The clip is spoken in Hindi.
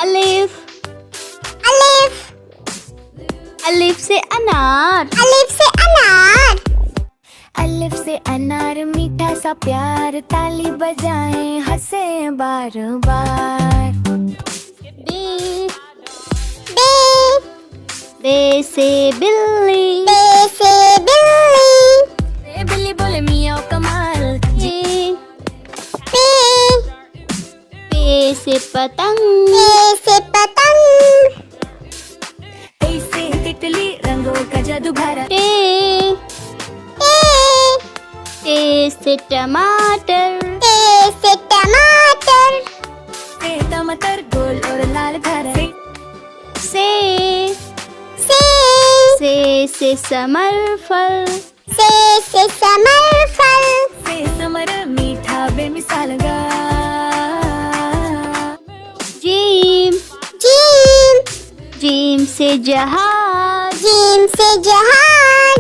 अलिफ। अलिफ। अलिफ से अनार। अलिफ से अनार। अलिफ से अनार मीठा सा प्यार, ताली बजाएं हंसे बार बार। बे। बे। बे से बिल्ली। बे से बिल्ली। रे बिल्ली बोले मियाओ कमाल। जे। पे। पे से पतंग। पे से पतंग। टे से तितली रंगों का जादू भरा। टे। टे। टे से टमाटर। टे से टमाटर। टे टमाटर गोल और लाल धारा। से। से समर फल। से समर फल। से समर मीठा बेमिसाल गा। जीम। जीम। जीम से जहाज। जीम से जहाज।